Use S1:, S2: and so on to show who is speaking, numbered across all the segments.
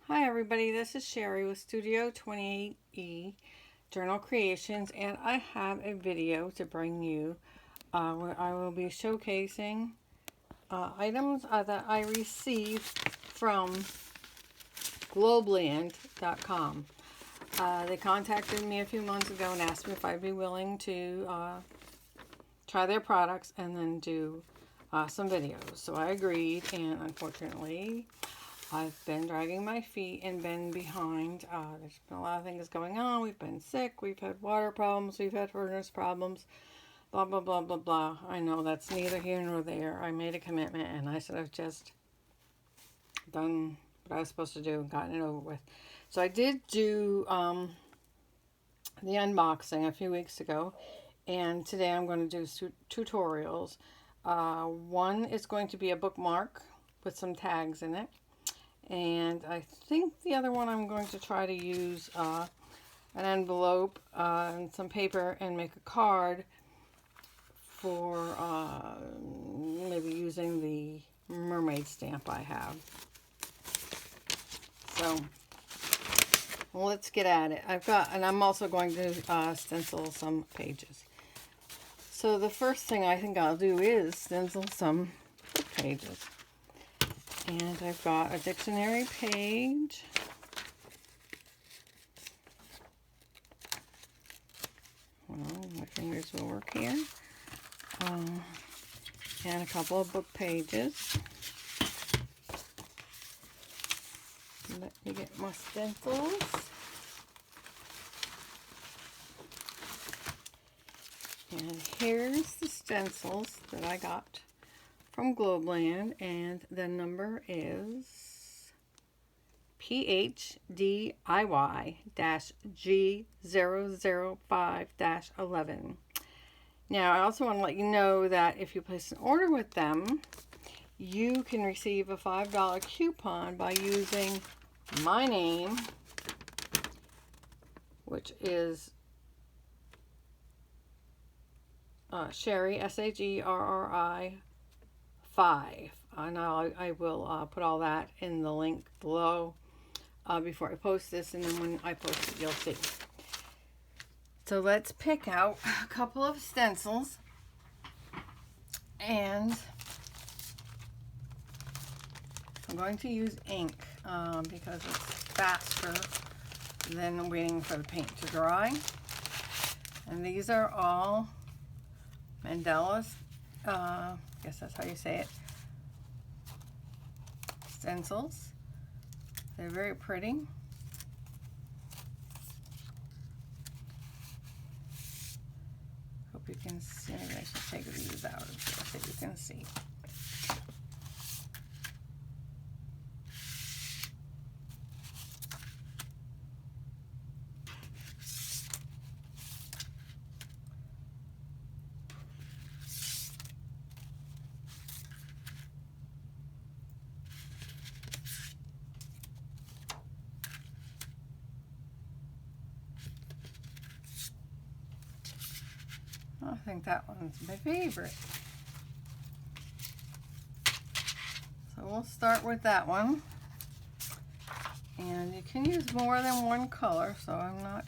S1: Hi everybody, this is Sherri with Studio 28E Journal Creations, and I have a video to bring you where I will be showcasing items that I received from Globleland.com. They contacted me a few months ago and asked me if I'd be willing to try their products and then do some videos. So I agreed, and unfortunately I've been dragging my feet and been behind. There's been a lot of things going on. We've been sick. We've had water problems. We've had furnace problems. Blah, blah, blah, blah, blah. I know that's neither here nor there. I made a commitment and I should have just done what I was supposed to do and gotten it over with. So I did do the unboxing a few weeks ago. And today I'm going to do tutorials. One is going to be a bookmark with some tags in it. And I think the other one I'm going to try to use an envelope and some paper and make a card for maybe using the mermaid stamp I have. So let's get at it. And I'm also going to stencil some pages. So the first thing I think I'll do is stencil some book pages. And I've got a dictionary page. Well, my fingers will work here. And a couple of book pages. Let me get my stencils. And here's the stencils that I got from Globleland, and the number is PHDIY-G005-11. Now, I also want to let you know that if you place an order with them, you can receive a $5 coupon by using my name, which is Sherri, SHERRI 5, and I will put all that in the link below before I post this, and then when I post it you'll see. So let's pick out a couple of stencils, and I'm going to use ink because it's faster than waiting for the paint to dry. And these are all Mandela's, I guess that's how you say it, stencils. They're very pretty. Hope you can see. Maybe I should take these out of here so you can see. I think that one's my favorite. So we'll start with that one. And you can use more than one color, so I'm not,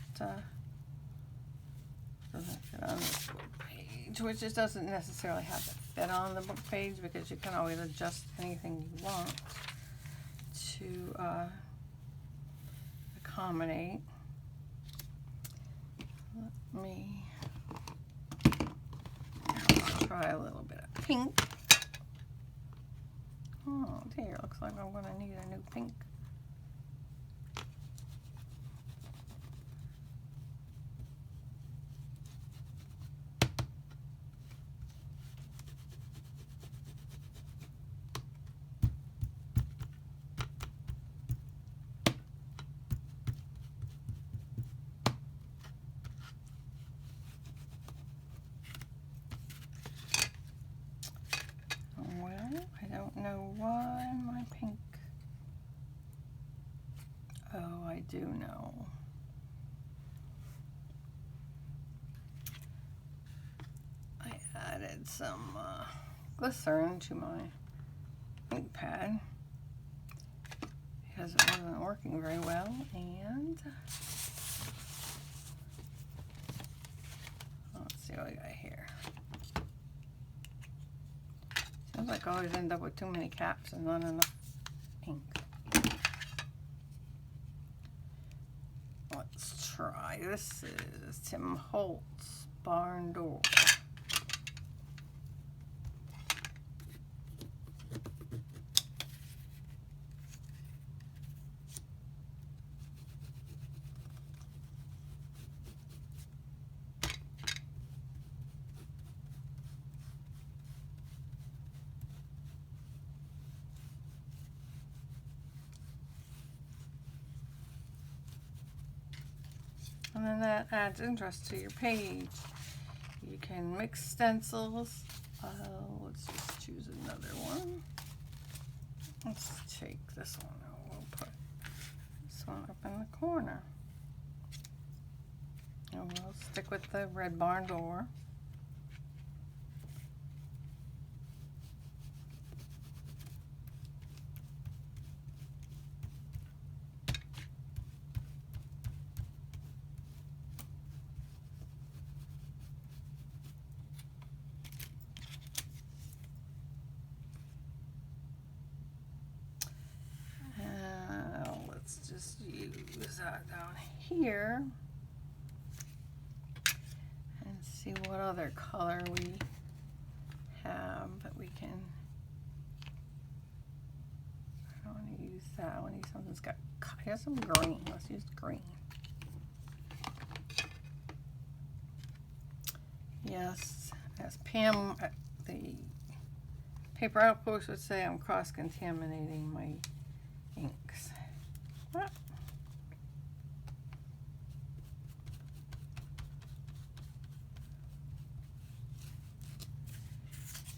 S1: doesn't fit on this book page, which just doesn't necessarily have to fit on the book page because you can always adjust anything you want to accommodate. Let me try a little bit of pink. Oh dear, looks like I'm going to need a new pink. I don't know why my pink. Oh, I do know. I added some glycerin to my ink pad because it wasn't working very well. And let's see what we got here. Seems like I always end up with too many caps and not enough ink. Let's try. This is Tim Holt's Barn Door. And then that adds interest to your page. You can mix stencils. Let's just choose another one. Let's take this one out. We'll put this one up in the corner. And we'll stick with the red barn door. Just use that down here and see what other color we have that we can. I don't want to use that. I want to use something that's got, here's some green. Let's use green. Yes, as Pam at the paper outpost would say, I'm cross-contaminating my inks.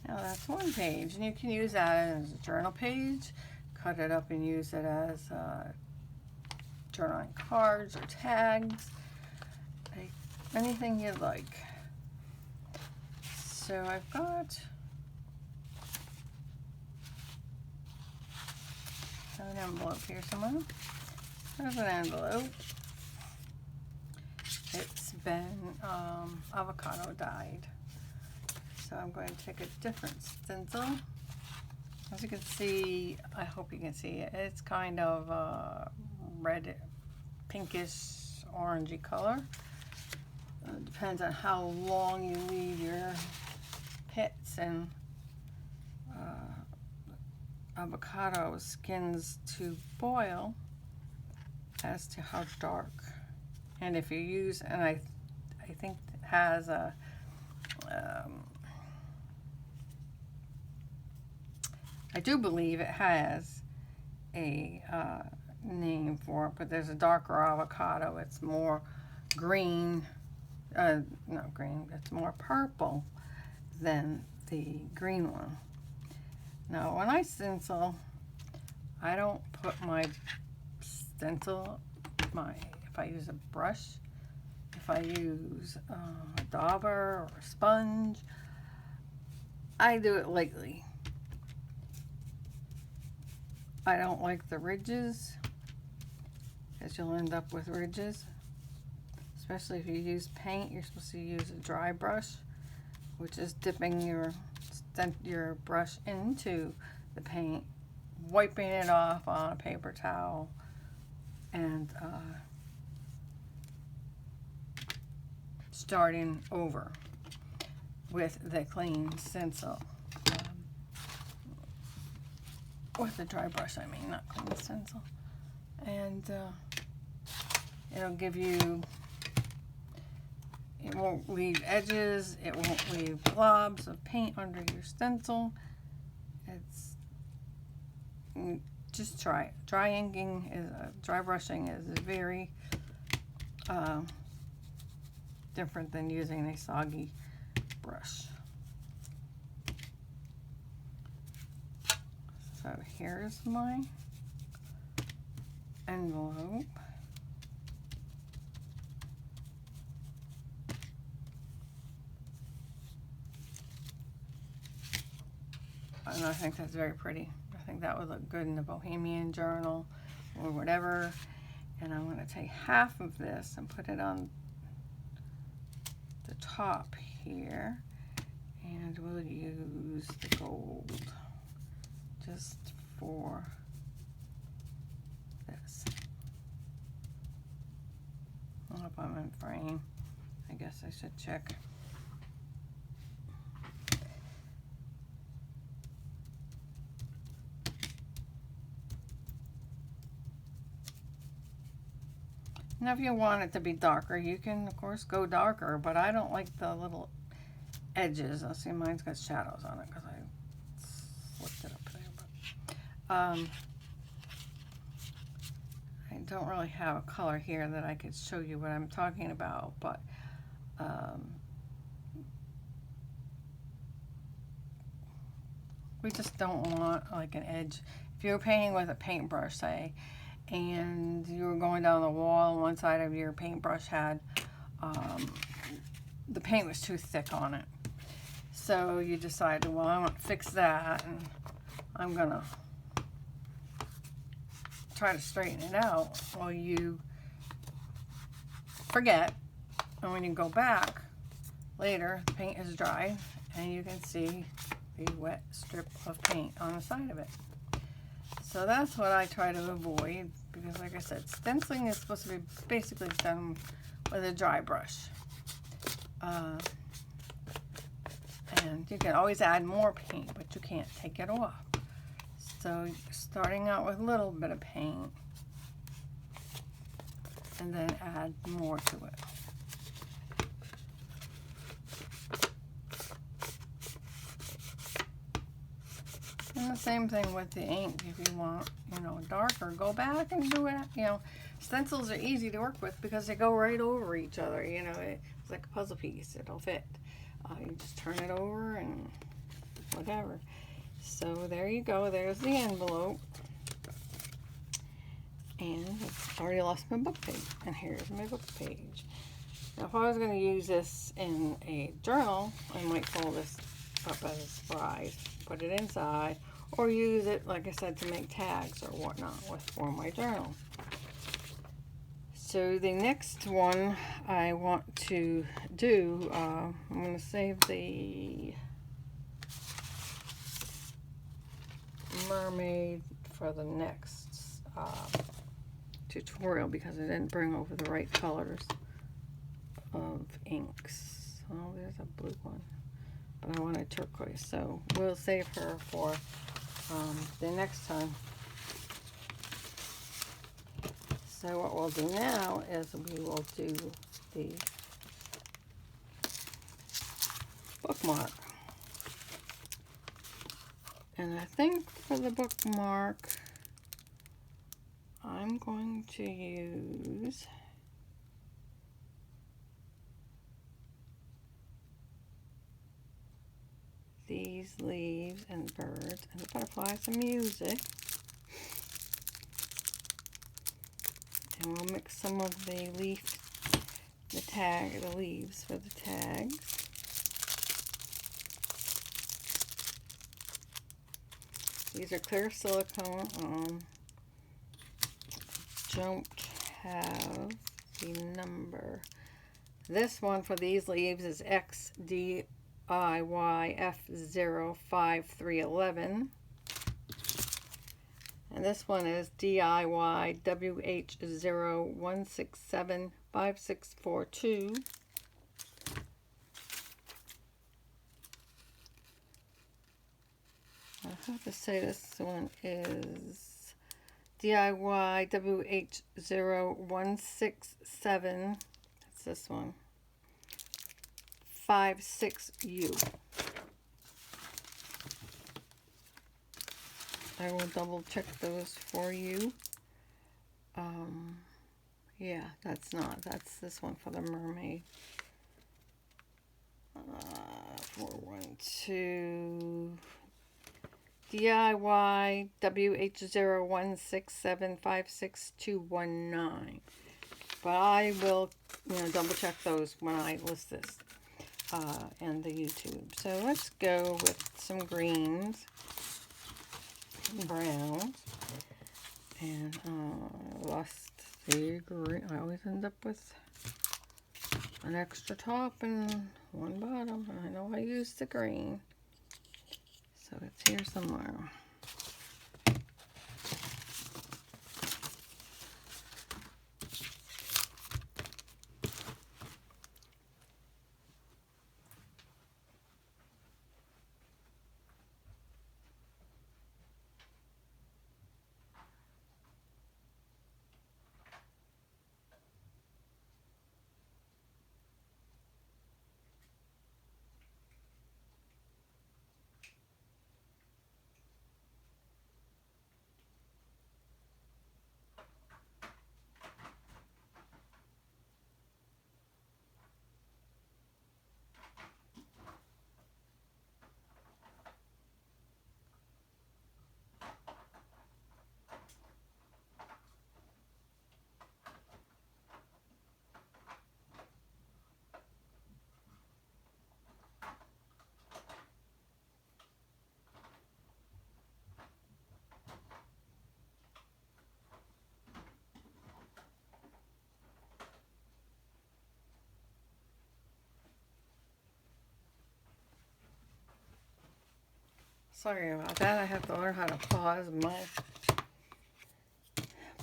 S1: Now that's one page, and you can use that as a journal page, cut it up and use it as journaling cards or tags, like anything you'd like. So I've got an envelope here somewhere. There's an envelope. It's been avocado dyed. So I'm going to take a different stencil. As you can see, I hope you can see it, it's kind of red, pinkish, orangey color. Depends on how long you leave your pits and avocado skins to boil as to how dark. And if you use, and I think it has a I do believe it has a name for it, but there's a darker avocado. It's more green, not green, it's more purple than the green one. Now, when I stencil, I don't put my stencil, if I use a brush, if I use a dauber or a sponge, I do it lightly. I don't like the ridges, because you'll end up with ridges. Especially if you use paint, you're supposed to use a dry brush, which is dipping your brush into the paint, wiping it off on a paper towel, and starting over with the clean stencil. With a dry brush, I mean, not clean stencil. And it'll give you, it won't leave edges, it won't leave globs of paint under your stencil. It's, just try it. Dry inking is, dry brushing is very different than using a soggy brush. So here's my envelope. And I think that's very pretty. I think that would look good in the Bohemian Journal or whatever. And I'm going to take half of this and put it on the top here. And we'll use the gold just for this. I hope I'm in frame. I guess I should check. Now if you want it to be darker, you can of course go darker, but I don't like the little edges. I see mine's got shadows on it because I flipped it up there. But I don't really have a color here that I could show you what I'm talking about, but we just don't want like an edge. If you're painting with a paintbrush, say, and you were going down the wall and one side of your paintbrush had the paint was too thick on it, so you decided, well, I want to fix that, and I'm gonna try to straighten it out. Well, you forget, and when you go back later, the paint is dry and you can see the wet strip of paint on the side of it. So that's what I try to avoid, because like I said, stenciling is supposed to be basically done with a dry brush. And you can always add more paint, but you can't take it off. So starting out with a little bit of paint and then add more to it. And the same thing with the ink. If you want, you know, darker, go back and do it. You know, stencils are easy to work with because they go right over each other. You know, it's like a puzzle piece. It'll fit. You just turn it over and whatever. So there you go. There's the envelope. And I've already lost my book page. And here's my book page. Now, if I was going to use this in a journal, I might fold this up as a surprise, put it inside, or use it, like I said, to make tags or whatnot for my journal. So the next one I want to do, I'm going to save the mermaid for the next tutorial because I didn't bring over the right colors of inks. Oh, there's a blue one, but I want a turquoise, so we'll save her for the next time. So what we'll do now is we will do the bookmark. And I think for the bookmark, I'm going to use these leaves and birds and the butterflies and music. And we'll mix some of the the leaves for the tags. These are clear silicone. Don't have the number. This one for these leaves is XDIYF05311. And this one is DIYWH01675642. I have to say this one is DIYWH0167. That's this one. 56U. I will double check those for you. Yeah, that's this one for the mermaid. 412 DIY WH0167562219. But I will, double check those when I list this and the YouTube. So let's go with some greens, browns, And lost the green. I always end up with an extra top and one bottom. I know I used the green, so it's here somewhere. Sorry about that. I have to learn how to pause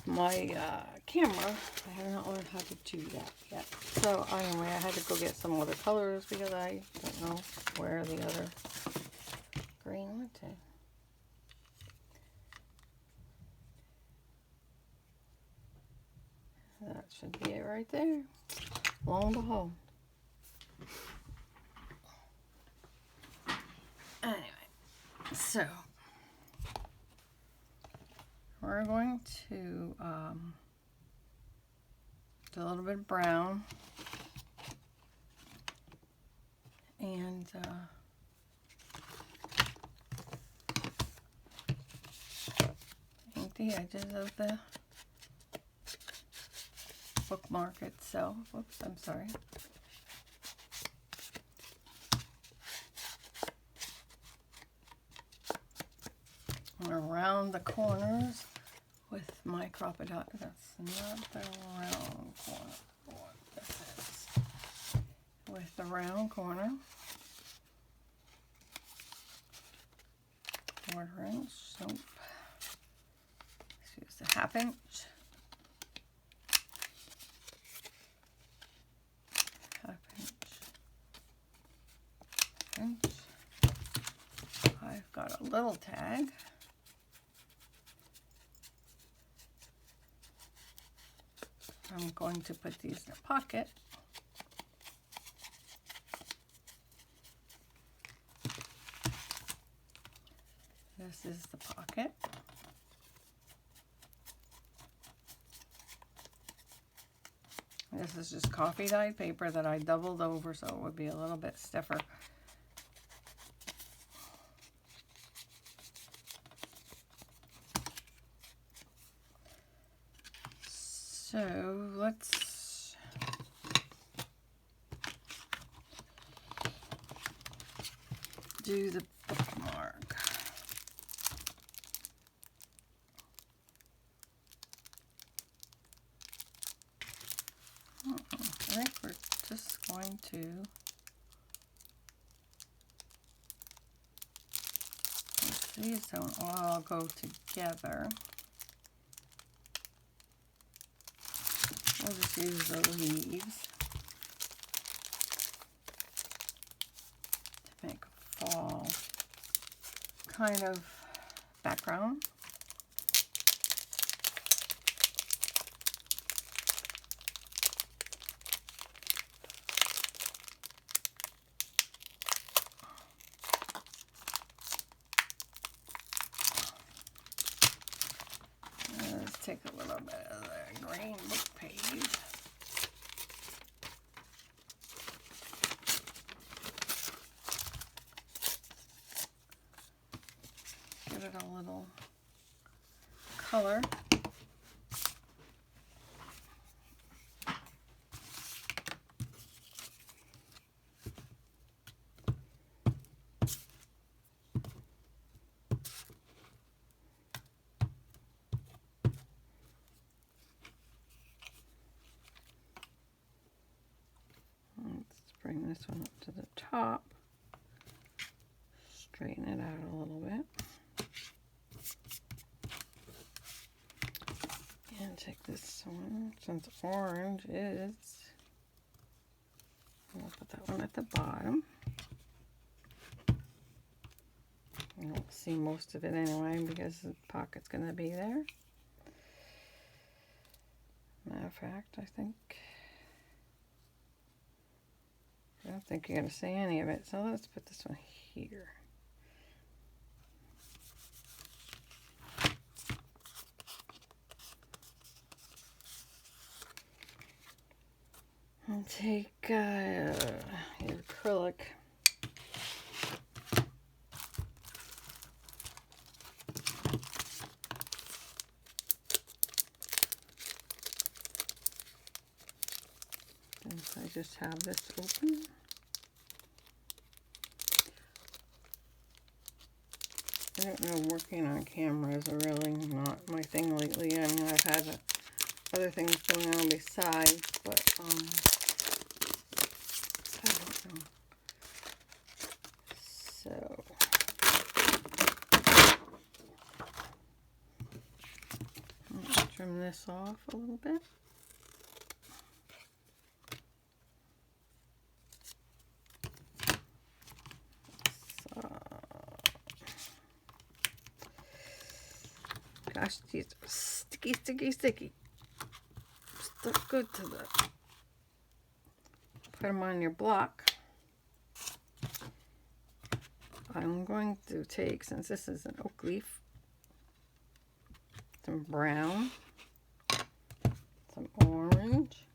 S1: my camera. I have not learned how to do that yet. So anyway, I had to go get some other colors because I don't know where the other green went to. That should be it right there. Lo and behold. Anyway, so we're going to do a little bit of brown and paint the edges of the bookmark itself. Oops, I'm sorry. Around the corners with my crop-a-dot. That's not the round corner. What this is. With the round corner. 1/4 inch. Nope. Let's use the 1/2 inch. 1/2 inch. I've got a little tag. I'm going to put these in a pocket. This is the pocket. This is just coffee dyed paper that I doubled over so it would be a little bit stiffer. So let's do the bookmark. I think we're just going to these don't all go together. We'll just use the leaves to make a fall kind of background. Let's take a little bit of the green book page. Give it a little color. this one up to the top. Straighten it out a little bit. And take this one, since orange is, I'll put that one at the bottom. You don't see most of it anyway because the pocket's going to be there. Matter of fact, I don't think you're going to see any of it, so let's put this one here. And take your acrylic. Since I just have this open. I don't know, working on camera is really not my thing lately. I mean, I've had other things going on besides, but I don't know. So I'm gonna trim this off a little bit. Gosh, these are sticky, sticky, sticky. Stuck good to the. Put them on your block. I'm going to take, since this is an oak leaf, some brown, some orange,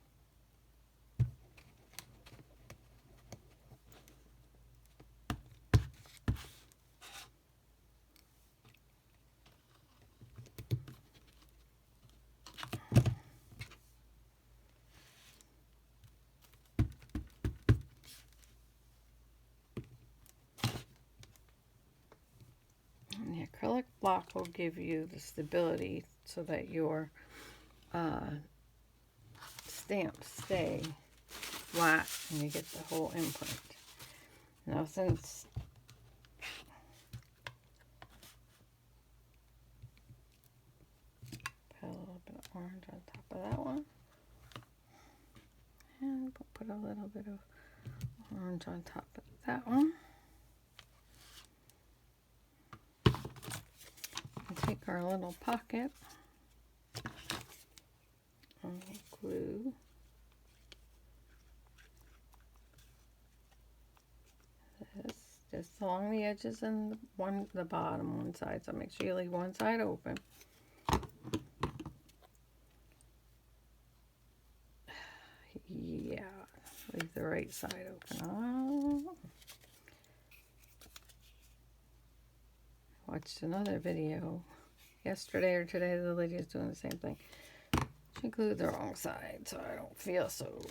S1: acrylic block will give you the stability so that your stamps stay flat and you get the whole imprint. Now since put a little bit of orange on top of that one, and we'll put a little bit of orange on top of that one. Take our little pocket and glue this just along the edges and the bottom one side. So make sure you leave one side open. Yeah, leave the right side open. Oh. Watched another video yesterday or today. The lady is doing the same thing. She glued the wrong side, so I don't feel so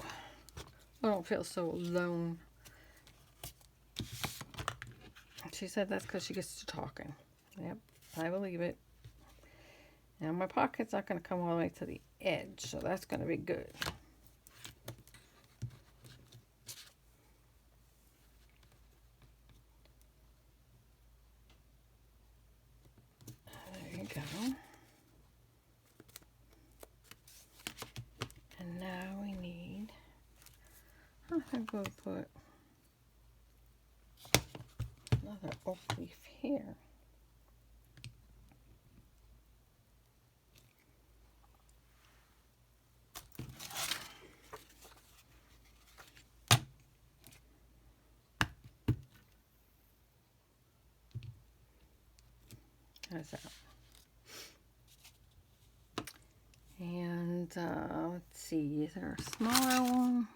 S1: alone. She said that's because she gets to talking. Yep, I believe it. Now my pocket's not going to come all the way to the edge, so that's going to be good. Go. And now we need, I think we'll put another oak leaf here. How's that? And let's see, is there a smaller one?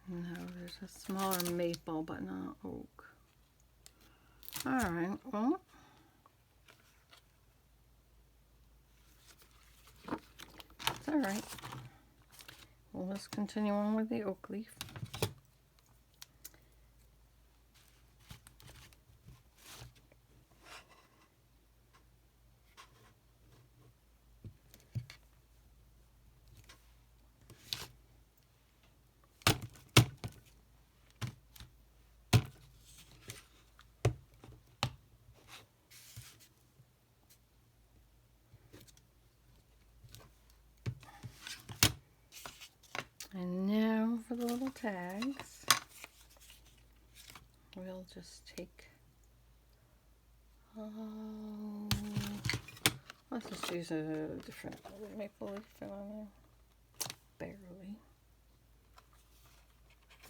S1: No, there's a smaller maple, but not oak. All right, well, it's all right. Well, let's continue on with the oak leaf. tags. We'll just take, let's just use a different maple leaf on there. Barely.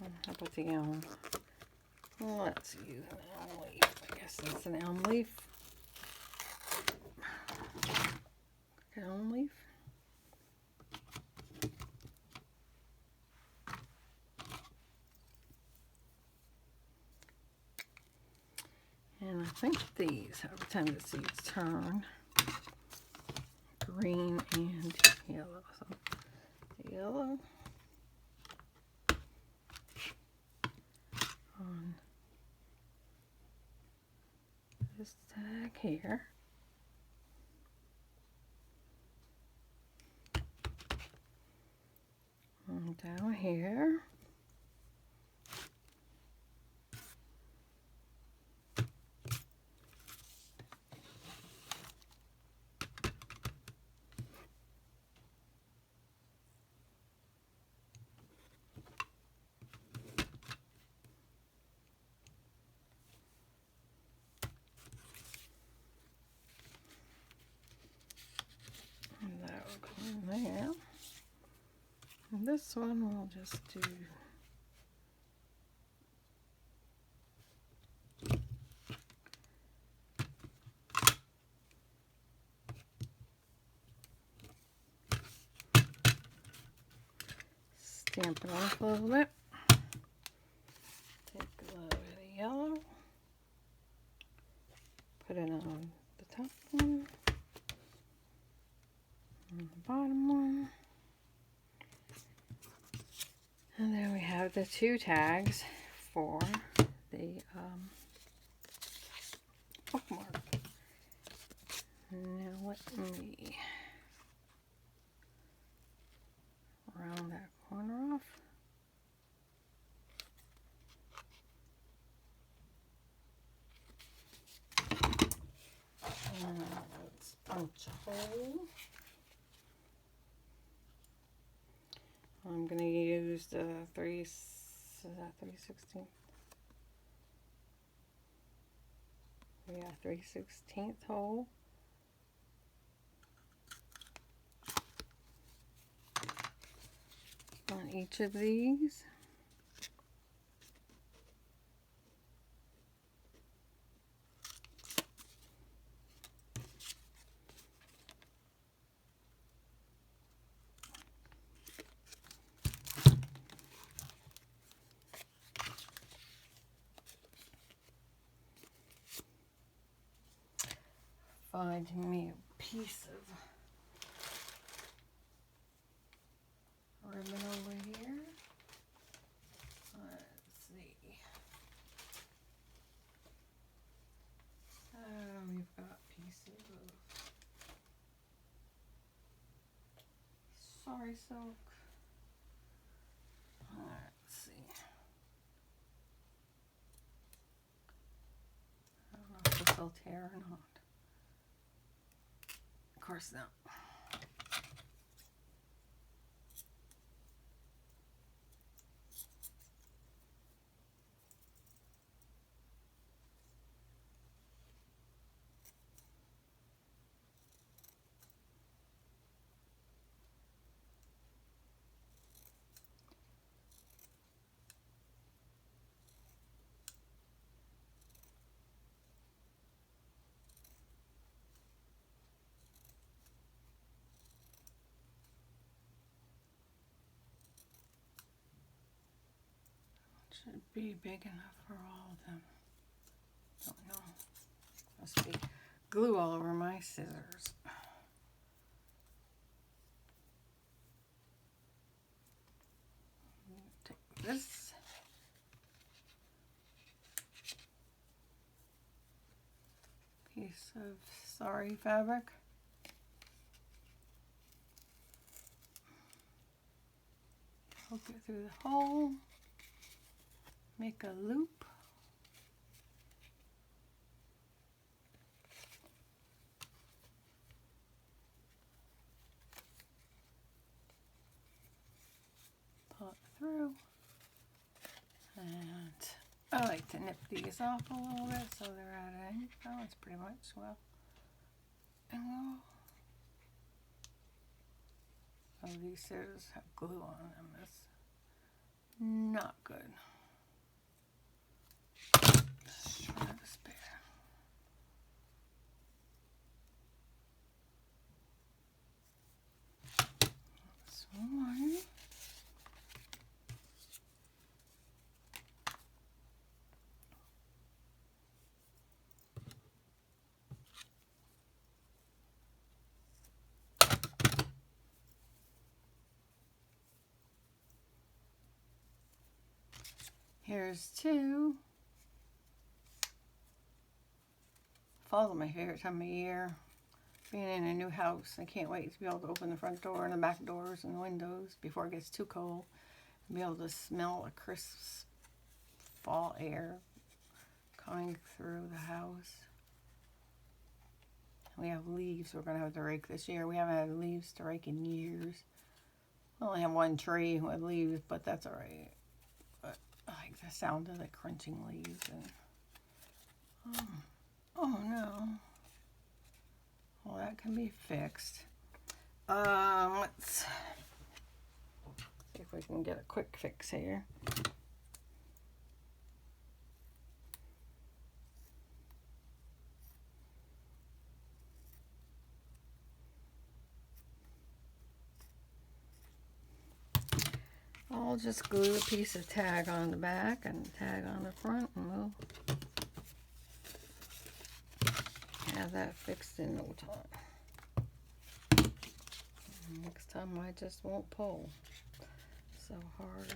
S1: How about the elm? Let's use an elm leaf. I guess that's an elm leaf. Elm leaf. And I think these, every time the seeds turn, green and yellow. So yellow on this tag here. And down here. And that will go in there. And this one we'll just do stamp it off a little bit. Take a little bit of yellow, put it on the top one, and the bottom one. And then we have the two tags for the bookmark. Now let me round that corner off. And let's punch a hole. I'm going to use the 3/16? Yeah, 3/16 hole. On each of these. Finding me a piece of ribbon over here. Let's see. We've got pieces of sorry silk. Let's see. I don't know if this will tear or not. Of course not. Should be big enough for all of them. Don't know. Must be glue all over my scissors. Take this. Piece of sari fabric. Poke it through the hole. Make a loop. Pull it through. And I like to nip these off a little bit so they're at an angle. Oh, it's pretty much, well, angle. Oh, these scissors have glue on them. That's not good. Just try to spare. That's one. Here's two. Fall's my favorite time of year. Being in a new house, I can't wait to be able to open the front door and the back doors and the windows before it gets too cold. And be able to smell a crisp fall air coming through the house. We have leaves we're going to have to rake this year. We haven't had leaves to rake in years. We only have one tree with leaves, but that's alright. But I like the sound of the crunching leaves. And oh no. Well, that can be fixed. Let's see if we can get a quick fix here. I'll just glue a piece of tag on the back and tag on the front, and we'll have that fixed in no time. Next time I just won't pull so hard.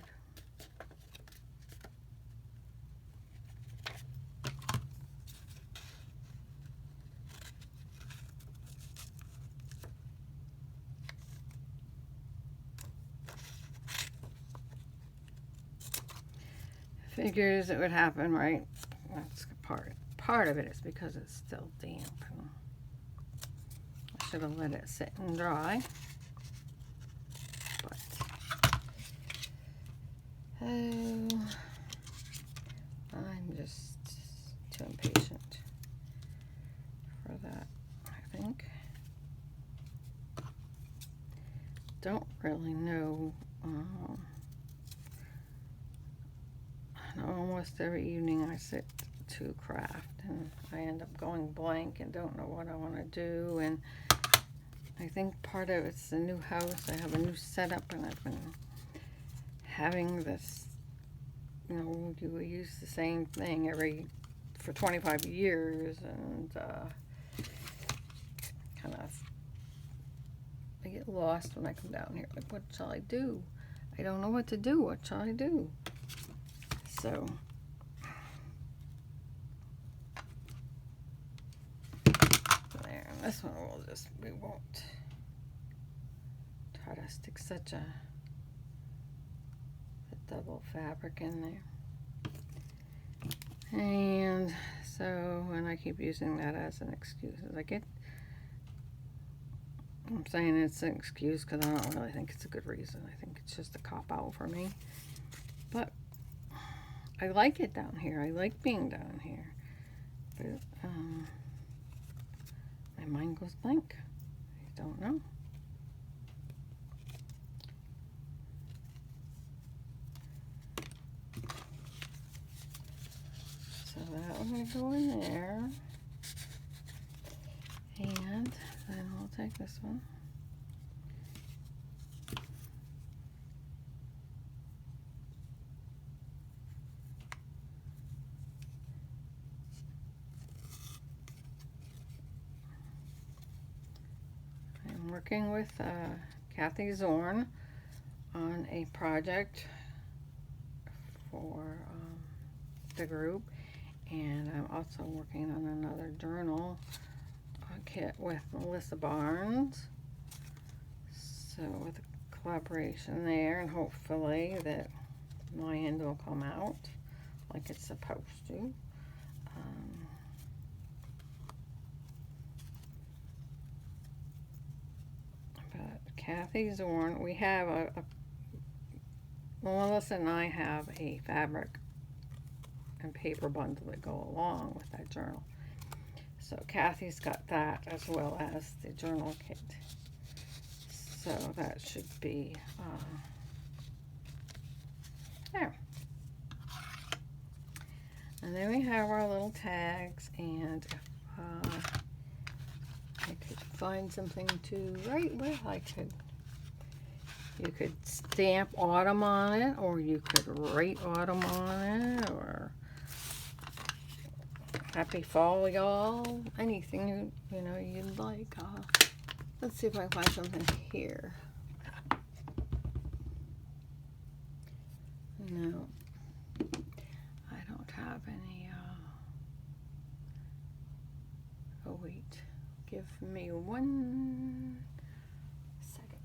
S1: Figures it would happen, right? That's part of it is because it's still damp. I should have let it sit and dry. But oh, I'm just too impatient for that, I think. Don't really know. Almost every evening I sit to craft and I end up going blank and don't know what I want to do, and I think part of it's the new house. I have a new setup and I've been having this, you know, you use the same thing for 25 years, and kind of I get lost when I come down here. Like, what shall I do? I don't know what to do. What shall I do? So there, and this one we won't try to stick such a double fabric in there. And so, and I keep using that as an excuse. I'm saying it's an excuse because I don't really think it's a good reason. I think it's just a cop-out for me. But I like it down here. I like being down here. But my mind goes blank. I don't know. So that will go in there. And then I'll take this one. I'm working with Kathy Zorn on a project for the group, and I'm also working on another journal kit with Melissa Barnes. So with a collaboration there, and hopefully that my end will come out like it's supposed to. But Kathy Zorn, we have Melissa and I have a fabric and paper bundle that go along with that journal. So Kathy's got that as well as the journal kit. So that should be there. And then we have our little tags, and if I could find something to write with, you could stamp autumn on it, or you could write autumn on it, or happy fall, y'all. Anything you know you'd like. Let's see if I can find something here. No, I don't have any. Oh wait, give me 1 second.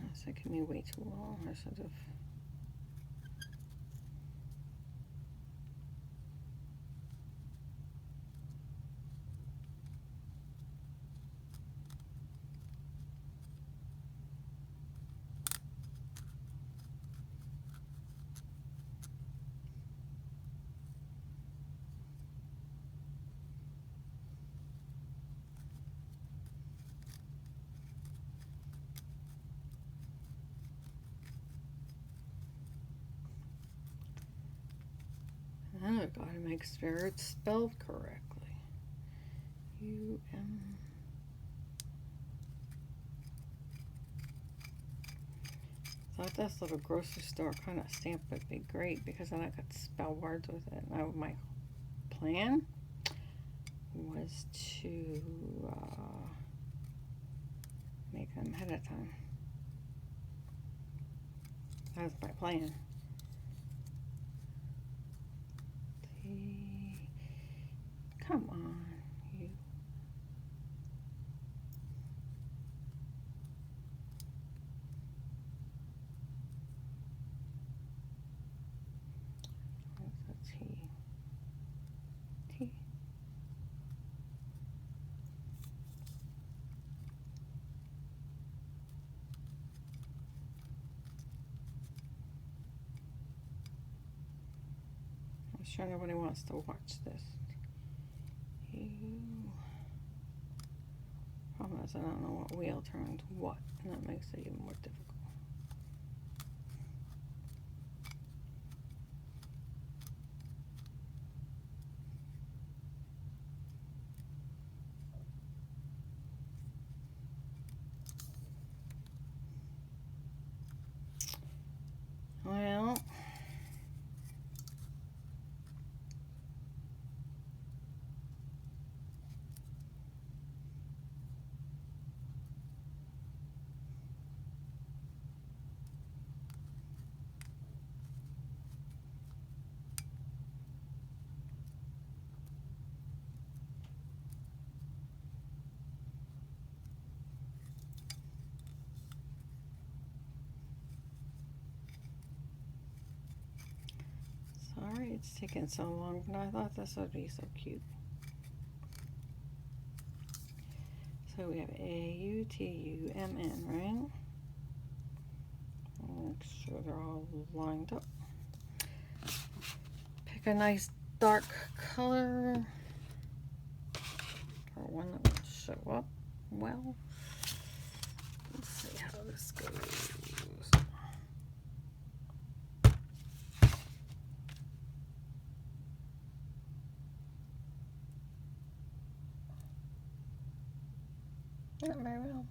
S1: It's taking me way too long. I should have. I gotta make sure it's spelled correctly. U-M. Thought this little grocery store kind of stamp would be great, because then I could spell words with it. Now my plan was to make them ahead of time. That was my plan. Come on, you. What's a T? T. I'm sure nobody wants to watch this. Problem is, I don't know what wheel turns what, and that makes it even more difficult. Well, sorry it's taking so long, but I thought this would be so cute. So we have A-U-T-U-M-N, right? Make sure they're all lined up. Pick a nice dark color, or one that will show up well. Let's see how this goes. Not very well.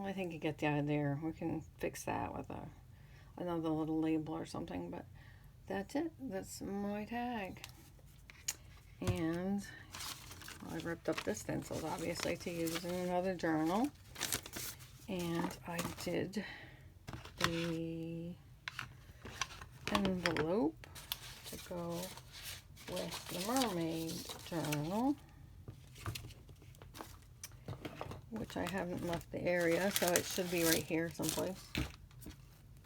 S1: I think you get the idea. We can fix that with another little label or something, but that's it. That's my tag. And I ripped up the stencils, obviously, to use in another journal. And I did the envelope to go with the mermaid journal, which I haven't left the area, so it should be right here someplace.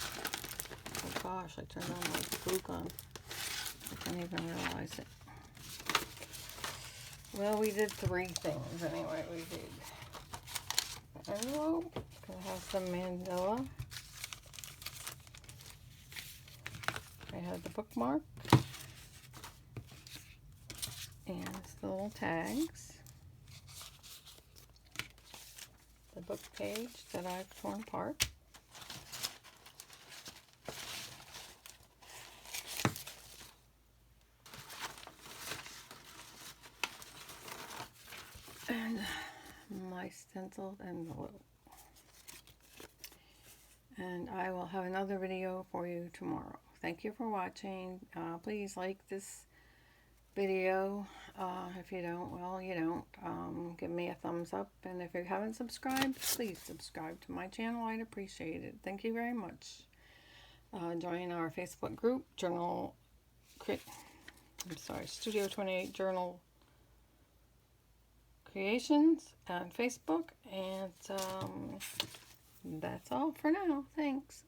S1: Oh gosh, I turned on my glue gun. I didn't even realize it. Well, we did 3 things anyway. We did the envelope, it has the Mandela. I had the bookmark and the little tags. The book page that I've torn apart. And my stenciled envelope. And I will have another video for you tomorrow. Thank you for watching. Please like this video. If you don't, well, you don't. Give me a thumbs up. And if you haven't subscribed, please subscribe to my channel. I'd appreciate it. Thank you very much. Join our Facebook group, Studio 28 Journal Creations on Facebook. And that's all for now. Thanks.